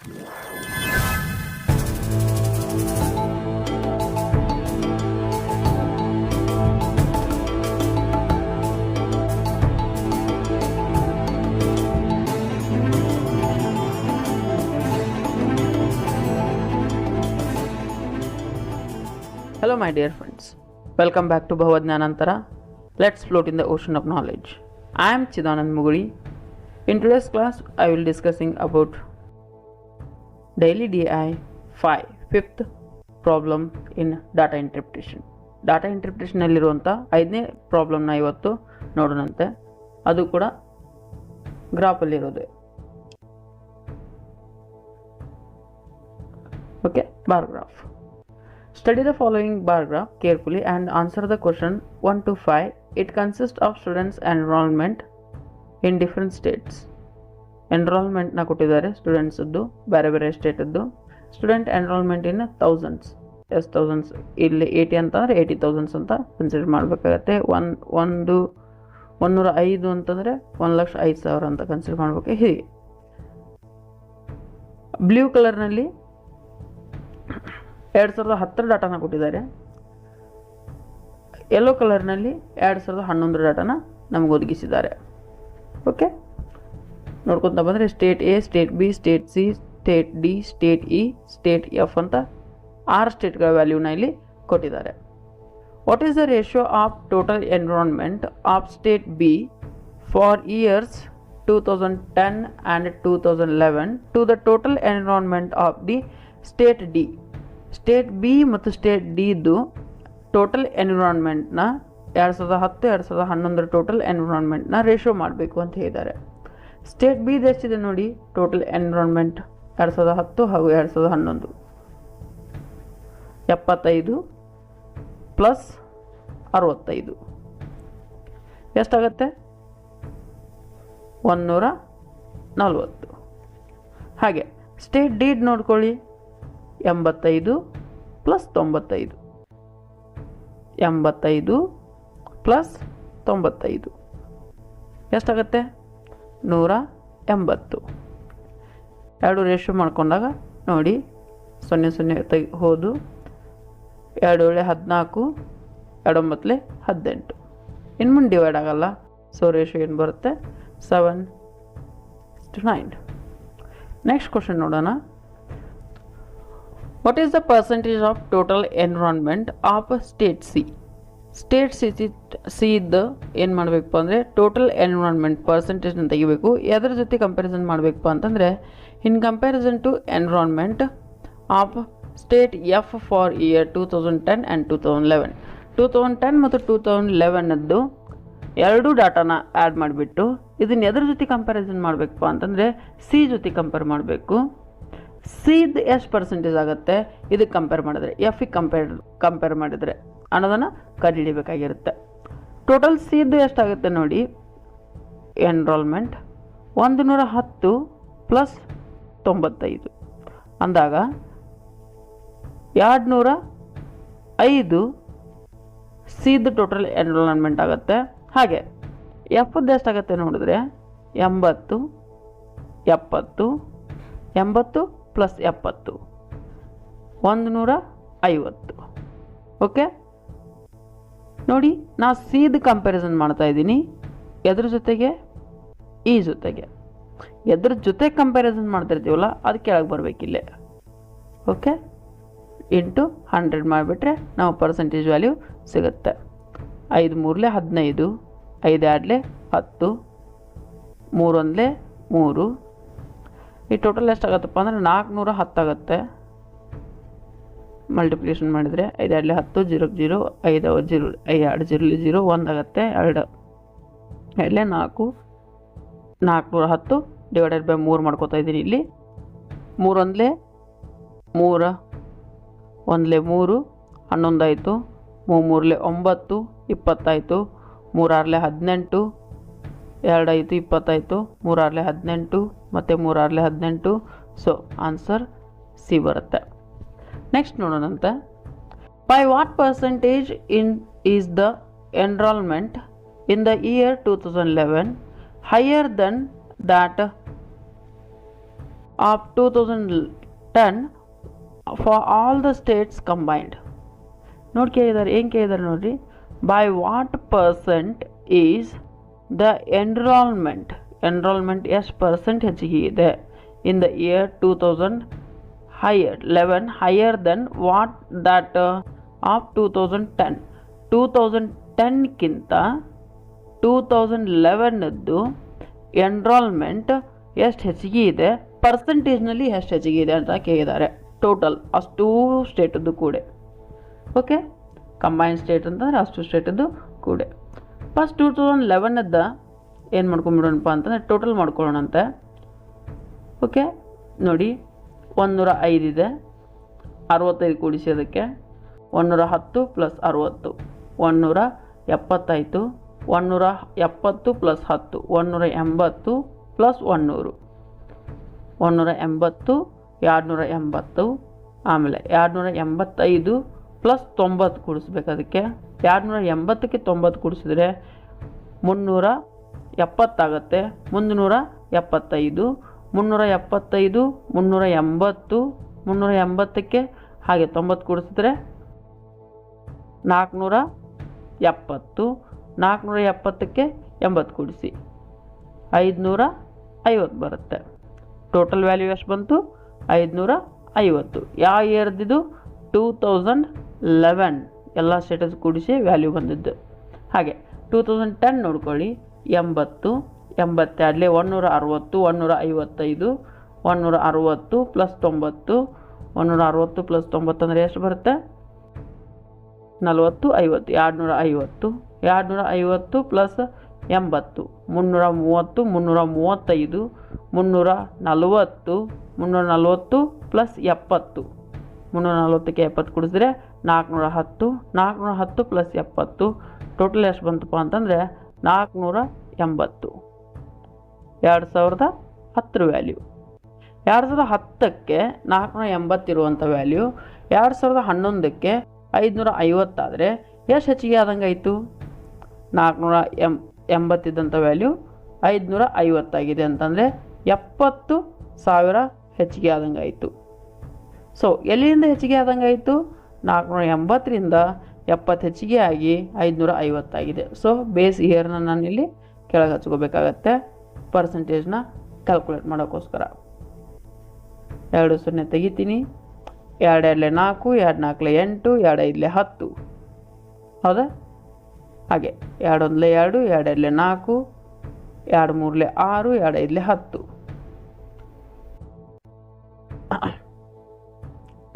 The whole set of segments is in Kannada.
Hello my dear friends, welcome back to Bhavadnyanantara. Let's float in the ocean of knowledge. I am Chidanand Muguri. In today's class, I will discussing about Daily DI 5, fifth problem in data interpretation. Data ಇಂಟರ್ಪ್ರಿಟೇಷನಲ್ಲಿರುವಂಥ 5ನೇ ಪ್ರಾಬ್ಲಮ್ನ ಇವತ್ತು ನೋಡೋಣಂತೆ. ಅದು ಕೂಡ ಗ್ರಾಫಲ್ಲಿರೋದು. Okay, bar graph. Study the following bar graph carefully and answer the question 1 to 5. It consists of students' enrollment in different states. Enrollment na kottidare students addu bare bare state addu. Student enrollment in thousands. Yes, thousands. Illi 80 ಅಂತಂದ್ರೆ 80,000 ಅಂತ ಕನ್ಸಿಡರ್ ಮಾಡಬೇಕಾಗತ್ತೆ. 105 ಅಂತಂದ್ರೆ 1,05,000 ಅಂತ ಕನ್ಸಿಡರ್ ಮಾಡಬೇಕು. ಹೀಗೆ ಬ್ಲೂ ಕಲರ್ನಲ್ಲಿ 2010 ಡಾಟಾನ ಕೊಟ್ಟಿದ್ದಾರೆ. ಯೆಲ್ಲೋ ಕಲರ್ನಲ್ಲಿ 2011 ಡಾಟಾನ ನಮಗೆ ಒದಗಿಸಿದ್ದಾರೆ. ಓಕೆ, ನೋಡ್ಕೊತ ಬಂದರೆ state A, state B, state C, state D, state E, state F ಅಂತ 6 ಸ್ಟೇಟ್ಗಳ ವ್ಯಾಲ್ಯೂನ ಇಲ್ಲಿ ಕೊಟ್ಟಿದ್ದಾರೆ. What is the ratio of total enrollment of state B for years 2010 and 2011 to the total enrollment of the state D. State B ಮತ್ತು ಸ್ಟೇಟ್ ಡಿದು ಟೋಟಲ್ ಎನ್ವಿರಾನ್ಮೆಂಟ್ನ 2010-2011 ಟೋಟಲ್ ಎನ್ವಿರಾನ್ಮೆಂಟ್ನ ರೇಷೋ ಮಾಡಬೇಕು ಅಂತ ಹೇಳಿದ್ದಾರೆ. ಸ್ಟೇಟ್ ಬಿ ಎಷ್ಟಿದೆ ನೋಡಿ, ಟೋಟಲ್ ಎನ್ವಿರಾನ್ಮೆಂಟ್ 2010 ಹಾಗೂ 2011 75 ಪ್ಲಸ್ 65 ಎಷ್ಟಾಗತ್ತೆ? 140. ಹಾಗೆ ಸ್ಟೇಟ್ ಡಿಡ್ ನೋಡ್ಕೊಳ್ಳಿ, 85 ಪ್ಲಸ್ 95, 85 ಪ್ಲಸ್ 95 ಎಷ್ಟಾಗತ್ತೆ? 180. ಎರಡು ರೇಷಿಯೋ ಮಾಡ್ಕೊಂಡಾಗ ನೋಡಿ, 0 ಹೋದು, 2 14, 2 18. ಇನ್ನು ಮುಂದೆ ಡಿವೈಡ್ ಆಗಲ್ಲ. ಸೊ ರೇಷಿಯೋ ಏನು ಬರುತ್ತೆ? 7:9. ನೆಕ್ಸ್ಟ್ ಕ್ವಶನ್ ನೋಡೋಣ. What is the percentage of total enrollment of state C? State C ಇದ್ದು ಏನು ಮಾಡಬೇಕಪ್ಪ ಅಂದರೆ ಟೋಟಲ್ ಎನ್ರೋಲ್ಮೆಂಟ್ ಪರ್ಸೆಂಟೇಜ್ನ ತೆಗಿಬೇಕು. ಅದರ ಜೊತೆ ಕಂಪ್ಯಾರಿಸನ್ ಮಾಡಬೇಕಪ್ಪ ಅಂತಂದರೆ in comparison to enrollment of state F for year 2010 and 2011. 2010 ಮತ್ತು 2011ದ್ದು ಎರಡೂ ಡಾಟಾನ ಆ್ಯಡ್ ಮಾಡಿಬಿಟ್ಟು ಇದನ್ನು ಎದ್ರ ಜೊತೆ ಕಂಪ್ಯಾರಿಸನ್ ಮಾಡಬೇಕಪ್ಪ ಅಂತಂದರೆ ಸಿ ಜೊತೆ ಕಂಪೇರ್ ಮಾಡಬೇಕು. ಸಿದು ಎಷ್ಟು ಪರ್ಸೆಂಟೇಜ್ ಆಗುತ್ತೆ ಇದಕ್ಕೆ ಕಂಪೇರ್ ಮಾಡಿದ್ರೆ, ಎಫಿಗೆ ಕಂಪೇರ್ ಮಾಡಿದರೆ ಅನ್ನೋದನ್ನು ಕಂಡುಹಿಡಿಬೇಕಾಗಿರುತ್ತೆ. ಟೋಟಲ್ ಸಿದು ಎಷ್ಟಾಗುತ್ತೆ ನೋಡಿ, ಎನ್ರೋಲ್ಮೆಂಟ್ 110 ಪ್ಲಸ್ 95 ಅಂದಾಗ 205 ಸಿದು ಟೋಟಲ್ ಎನ್ರೋಲ್ಮೆಂಟ್ ಆಗುತ್ತೆ. ಹಾಗೆ ಎಫ್ದು ಎಷ್ಟಾಗುತ್ತೆ ನೋಡಿದ್ರೆ 80, 70, 80 ಪ್ಲಸ್ 70, 150. ಓಕೆ ನೋಡಿ, ನಾ ಸಿದು ಕಂಪ್ಯಾರಿಸನ್ ಮಾಡ್ತಾ ಇದ್ದೀನಿ ಎದ್ರ ಜೊತೆಗೆ, ಈ ಜೊತೆಗೆ. ಎದ್ರ ಜೊತೆ ಕಂಪ್ಯಾರಿಸನ್ ಮಾಡ್ತಿರ್ತೀವಲ್ಲ ಅದು ಕೆಳಗೆ ಬರಬೇಕಿಲ್ಲೇ. ಓಕೆ, ಇಂಟು 100 ಮಾಡಿಬಿಟ್ರೆ ನಾವು ಪರ್ಸೆಂಟೇಜ್ ವ್ಯಾಲ್ಯೂ ಸಿಗುತ್ತೆ. 5 3 15, 5 2 10, 3 1 3. ಈ ಟೋಟಲ್ ಎಷ್ಟಾಗತ್ತಪ್ಪ ಅಂದರೆ 410 ಆಗುತ್ತೆ. ಮಲ್ಟಿಪ್ಲಿಕೇಶನ್ ಮಾಡಿದರೆ 5 2 10, 0 0, 5 0, 2 0 0, 1 ಆಗುತ್ತೆ. 2 2 4, 410 ಡಿವೈಡೆಡ್ ಬೈ 3 ಮಾಡ್ಕೋತಾ ಇದ್ದೀನಿ ಇಲ್ಲಿ. 3 1 3, 1 3, 11 ಆಯಿತು. 3 3 9, 20 ಆಯಿತು. 3 6 18, 2 5 20 ಆಯಿತು. 3 6 18 ಮತ್ತು 3 6 18. ಸೊ ಆನ್ಸರ್ ಸಿ ಬರುತ್ತೆ. ನೆಕ್ಸ್ಟ್ ನೋಡೋಣಂತೆ. By what percentage is the enrolment in the year 2011 higher than that of 2010 for all the states combined. ನೋಡಿ ಕೇಳಿದ್ದಾರೆ, ಏನು ಕೇಳಿದ್ದಾರೆ ನೋಡಿರಿ, by what percent is the enrolment ಎಷ್ಟು ಪರ್ಸೆಂಟ್ ಹೆಚ್ಚಿಗೆ ಇದೆ in the year 2011 higher than what that of 2010. 2010ಕ್ಕಿಂತ 2011ದ್ದು ಎನ್ರೋಲ್ಮೆಂಟ್ ಎಷ್ಟು ಹೆಚ್ಚಿಗೆ ಇದೆ, ಪರ್ಸೆಂಟೇಜ್ನಲ್ಲಿ ಎಷ್ಟು ಹೆಚ್ಚಿಗೆ ಇದೆ ಅಂತ ಕೇಳಿದ್ದಾರೆ. ಟೋಟಲ್ ಅಷ್ಟೂ ಸ್ಟೇಟದ್ದು ಕೂಡ. ಓಕೆ, ಕಂಬೈನ್ ಸ್ಟೇಟ್ ಅಂತಂದರೆ ಅಷ್ಟು ಸ್ಟೇಟದ್ದು ಕೂಡ. ಫಸ್ಟ್ 2011ದ್ದು ಏನು ಮಾಡ್ಕೊಂಬಿಡೋಣಪ್ಪ ಅಂತಂದರೆ ಟೋಟಲ್ ಮಾಡ್ಕೊಳ್ಳೋಣಂತೆ. ಓಕೆ, ನೋಡಿ 105 ಇದೆ, 65 ಕೂಡಿಸಿ ಅದಕ್ಕೆ 110 + 60 170 ಆಯಿತು. 170 + 10 180 + 100 180 280. ಆಮೇಲೆ 285 + 90 ಕೂಡಿಸ್ಬೇಕು. ಅದಕ್ಕೆ 280ಕ್ಕೆ 90 ಕೂಡಿಸಿದ್ರೆ 370 ಆಗುತ್ತೆ. 375 375 380 380ಕ್ಕೆ ಹಾಗೆ 90 ಕೂಡಿಸಿದ್ರೆ 470 470ಕ್ಕೆ 80 ಕೂಡಿಸಿ 550 ಬರುತ್ತೆ. ಟೋಟಲ್ ವ್ಯಾಲ್ಯೂ ಎಷ್ಟು ಬಂತು? 550. ಯಾವ ಇಯರ್ದಿದು? 2011 ಎಲ್ಲ ಸ್ಟೇಟಸ್ ಕೂಡಿಸಿ ವ್ಯಾಲ್ಯೂ ಬಂದಿದ್ದು. ಹಾಗೆ 2010 ನೋಡ್ಕೊಳ್ಳಿ, 80 82 160 155 160 + 90 160 + 90 ಅಂದರೆ ಎಷ್ಟು ಬರುತ್ತೆ? 40 50 250 250 + 80 330 335 340 340 + 70 340ಕ್ಕೆ 70 ಕೂಡಿಸಿದ್ರೆ 410 410 + 70 ಟೋಟಲ್ ಎಷ್ಟು ಬಂತಪ್ಪ ಅಂತಂದರೆ 480. 2010 ವ್ಯಾಲ್ಯೂ. 2010ಕ್ಕೆ 480 ಇರುವಂಥ ವ್ಯಾಲ್ಯೂ 2011ಕ್ಕೆ 550 ಆದರೆ ಎಷ್ಟು ಹೆಚ್ಚಿಗೆ ಆದಂಗೆ ಆಯಿತು? 480 ಇದ್ದಂಥ ವ್ಯಾಲ್ಯೂ 550 ಆಗಿದೆ ಅಂತಂದರೆ 70,000 ಹೆಚ್ಚಿಗೆ ಆದಂಗೆ ಆಯಿತು. ಸೊ ಎಲ್ಲಿಂದ ಹೆಚ್ಚಿಗೆ ಆದಂಗೆ ಆಯಿತು? 480ರಿಂದ 70 ಹೆಚ್ಚಿಗೆ ಆಗಿ 550 ಆಗಿದೆ. ಸೊ ಬೇಸ್ ಇಯರ್ನ ನಾನಿಲ್ಲಿ ಕೆಳಗೆ ಹಚ್ಕೋಬೇಕಾಗತ್ತೆ ಪರ್ಸೆಂಟೇಜ್ನ ಕ್ಯಾಲ್ಕುಲೇಟ್ ಮಾಡೋಕ್ಕೋಸ್ಕರ. 2 0 ತೆಗಿತೀನಿ. 2 2 4 2 4 8 2 5 10. ಹೌದಾ? ಹಾಗೆ 2 1 2 2 2 4 2 3 6 2 5 10.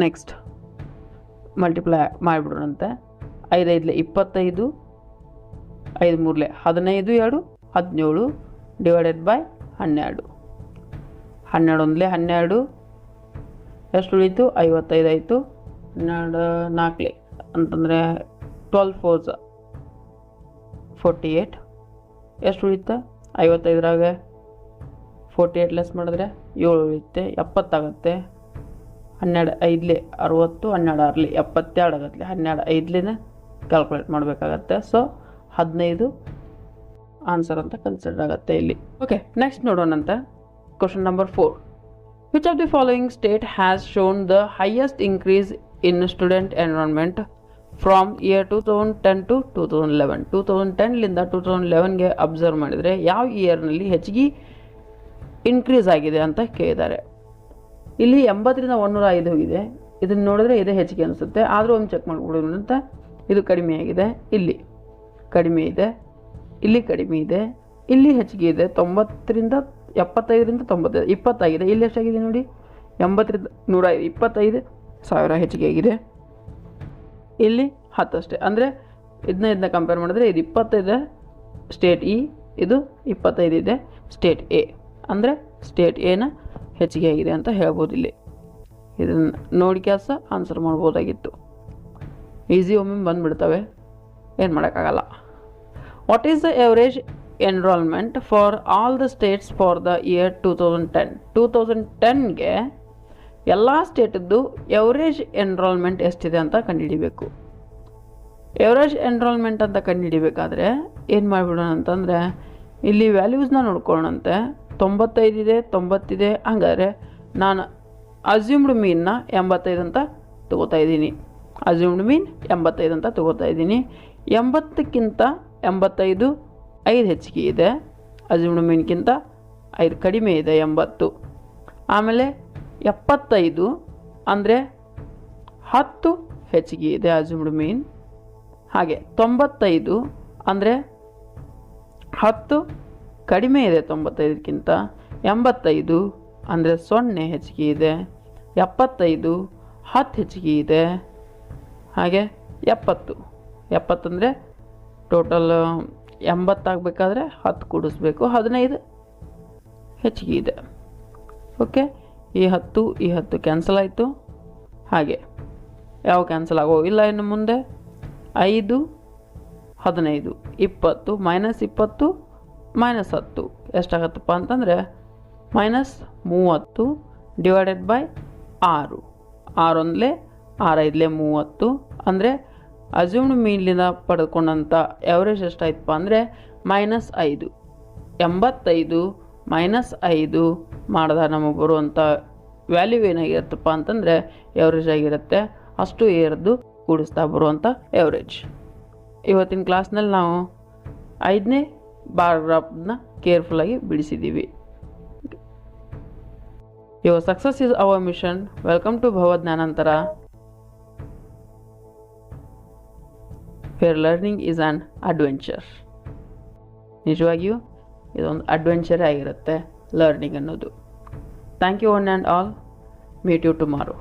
ನೆಕ್ಸ್ಟ್ ಮಲ್ಟಿಪ್ಲೈ ಮಾಡಿಬಿಡೋಣಂತೆ. 5 5 25 5 3 15 2 17 ಡಿವೈಡೆಡ್ ಬೈ 12 12 1 12 ಎಷ್ಟು ಉಳೀತು? 55 ಆಯಿತು. 12 4 ಅಂತಂದರೆ 12 4s 48. ಎಷ್ಟು ಉಳಿಯುತ್ತೆ? 55ರಾಗ 48 ಲೆಸ್ ಮಾಡಿದ್ರೆ 7 ಉಳಿಯುತ್ತೆ. 70 ಆಗುತ್ತೆ. 12 5 60 12 6 72 ಆಗುತ್ತೆ. 12 5 ಕ್ಯಾಲ್ಕುಲೇಟ್ ಮಾಡಬೇಕಾಗತ್ತೆ. ಸೊ 15 ಆನ್ಸರ್ ಅಂತ ಕನ್ಸಿಡರ್ ಆಗುತ್ತೆ ಇಲ್ಲಿ. ಓಕೆ, ನೆಕ್ಸ್ಟ್ ನೋಡೋಣಂತೆ. Question number 4. Which of the following state has shown the highest increase in student environment from year 2010 to 2011? 2010ಲಿಂದ 2011ಗೆ ಅಬ್ಸರ್ವ್ ಮಾಡಿದರೆ ಯಾವ ಇಯರ್ನಲ್ಲಿ ಹೆಚ್ಚಿಗೆ ಇನ್ಕ್ರೀಸ್ ಆಗಿದೆ ಅಂತ ಕೇಳಿದ್ದಾರೆ. ಇಲ್ಲಿ 80ರಿಂದ 105 ಹೋಗಿದೆ. ಇದನ್ನು ನೋಡಿದ್ರೆ ಇದೇ ಹೆಚ್ಚಿಗೆ ಅನಿಸುತ್ತೆ. ಆದರೂ ಒಂದು ಚೆಕ್ ಮಾಡಿಬಿಡೋಣ ಅಂತ. ಇದು ಕಡಿಮೆ ಆಗಿದೆ, ಇಲ್ಲಿ ಕಡಿಮೆ ಇದೆ, ಇಲ್ಲಿ ಕಡಿಮೆ ಇದೆ, ಇಲ್ಲಿ ಹೆಚ್ಚಿಗೆ ಇದೆ. 90ರಿಂದ 75ರಿಂದ 90 20 ಆಗಿದೆ. ಇಲ್ಲಿ ಎಷ್ಟಾಗಿದೆ ನೋಡಿ? 80ರಿಂದ 105 25,000 ಹೆಚ್ಚಿಗೆ ಆಗಿದೆ. ಇಲ್ಲಿ 10 ಅಷ್ಟೇ. ಅಂದರೆ ಇದನ್ನ ಕಂಪೇರ್ ಮಾಡಿದ್ರೆ ಇದು 25 ಸ್ಟೇಟ್ ಇ, ಇದು 25 ಇದೆ ಸ್ಟೇಟ್ ಎ. ಅಂದರೆ ಸ್ಟೇಟ್ ಎನ ಹೆಚ್ಚಿಗೆ ಆಗಿದೆ ಅಂತ ಹೇಳ್ಬೋದು. ಇಲ್ಲಿ ಇದನ್ನು ನೋಡಿ ಕ್ಯಾಸ ಆನ್ಸರ್ ಮಾಡ್ಬೋದಾಗಿತ್ತು. ಈಸಿ ಒಮ್ಮೆ ಬಂದುಬಿಡ್ತವೆ, ಏನು ಮಾಡೋಕ್ಕಾಗಲ್ಲ. What is the average enrollment for all the states for the year 2010? 2010ಗೆ ಎಲ್ಲ ಸ್ಟೇಟದ್ದು ಎವರೇಜ್ ಎನ್ರೋಲ್ಮೆಂಟ್ ಎಷ್ಟಿದೆ ಅಂತ ಕಂಡುಹಿಡಿಬೇಕು. ಎವರೇಜ್ ಎನ್ರೋಲ್ಮೆಂಟ್ ಅಂತ ಕಂಡುಹಿಡಿಬೇಕಾದ್ರೆ ಏನು ಮಾಡಿಬಿಡೋಣ ಅಂತಂದರೆ ಇಲ್ಲಿ ವ್ಯಾಲ್ಯೂಸ್ನ ನೋಡ್ಕೊಳ್ಳೋಣಂತೆ. 95 ಇದೆ, 90 ಇದೆ. ಹಂಗಾದ್ರೆ ನಾನು ಅಸ್ಯೂಮ್ಡ್ ಮೀನ್ನ 85 ಅಂತ ತೊಗೋತಾ ಇದ್ದೀನಿ. ಅಸ್ಯೂಮ್ಡ್ ಮೀನ್ 85 ಅಂತ ತೊಗೋತಾ ಇದ್ದೀನಿ. 80ಕ್ಕಿಂತ 85 5 ಹೆಚ್ಚಿಗೆ ಇದೆ. ಅಸ್ಯೂಮ್ಡ್ ಮೀನ್ಗಿಂತ 5 ಕಡಿಮೆ ಇದೆ 80. ಆಮೇಲೆ 75 ಅಂದರೆ 10 ಹೆಚ್ಚಿಗೆ ಇದೆ ಅಸ್ಯೂಮ್ಡ್ ಮೀನ್. ಹಾಗೆ 95 ಅಂದರೆ 10 ಕಡಿಮೆ ಇದೆ 95ಕ್ಕಿಂತ. 85 ಅಂದರೆ 0 ಹೆಚ್ಚಿಗೆ ಇದೆ. 75 10 ಹೆಚ್ಚಿಗೆ ಇದೆ. ಹಾಗೆ 70 ಅಂದರೆ ಟೋಟಲ್ 80 ಆಗಬೇಕಾದ್ರೆ 10 ಕೂಡಿಸ್ಬೇಕು, 15 ಹೆಚ್ಚಿಗೆ ಇದೆ. ಓಕೆ, ಈ 10 ಕ್ಯಾನ್ಸಲ್ ಆಯಿತು. ಹಾಗೆ ಯಾವ ಕ್ಯಾನ್ಸಲ್ ಆಗೋ ಇಲ್ಲ. ಇನ್ನು ಮುಂದೆ 5 15 20 -20 -10 ಎಷ್ಟಾಗತ್ತಪ್ಪ ಅಂತಂದರೆ -30 ಡಿವೈಡೆಡ್ ಬೈ 6. 6 1 6 5 30 ಅಂದರೆ ಅಸ್ಯೂಮ್ಡ್ ಮೀನ್ಲಿಂದ ಪಡೆದುಕೊಂಡಂಥ ಎವರೇಜ್ ಎಷ್ಟಾಯ್ತಪ್ಪ ಅಂದರೆ -5. 85 -5 ಮಾಡಿದಾಗ ನಮಗೆ ಬರುವಂಥ ವ್ಯಾಲ್ಯೂ ಏನಾಗಿರುತ್ತಪ್ಪ ಅಂತಂದರೆ ಎವರೇಜ್ ಆಗಿರುತ್ತೆ. ಅಷ್ಟು ಏರ್ದು ಕೂಡಿಸ್ತಾ ಬರುವಂಥ ಎವರೇಜ್. ಇವತ್ತಿನ ಕ್ಲಾಸ್ನಲ್ಲಿ ನಾವು 5ನೇ ಪ್ಯಾರಾಗ್ರಾಫ್ನ ಕೇರ್ಫುಲ್ಲಾಗಿ ಬಿಡಿಸಿದ್ದೀವಿ. Your success is our mission. Welcome to ಭವಜ್ಞಾನಾಂತರ, where learning is an adventure. ನಿಜವಾಗಿಯೂ ಇದೊಂದು ಅಡ್ವೆಂಚರೇ ಆಗಿರುತ್ತೆ ಲರ್ನಿಂಗ್ ಅನ್ನೋದು. Thank you one and all. Meet you tomorrow.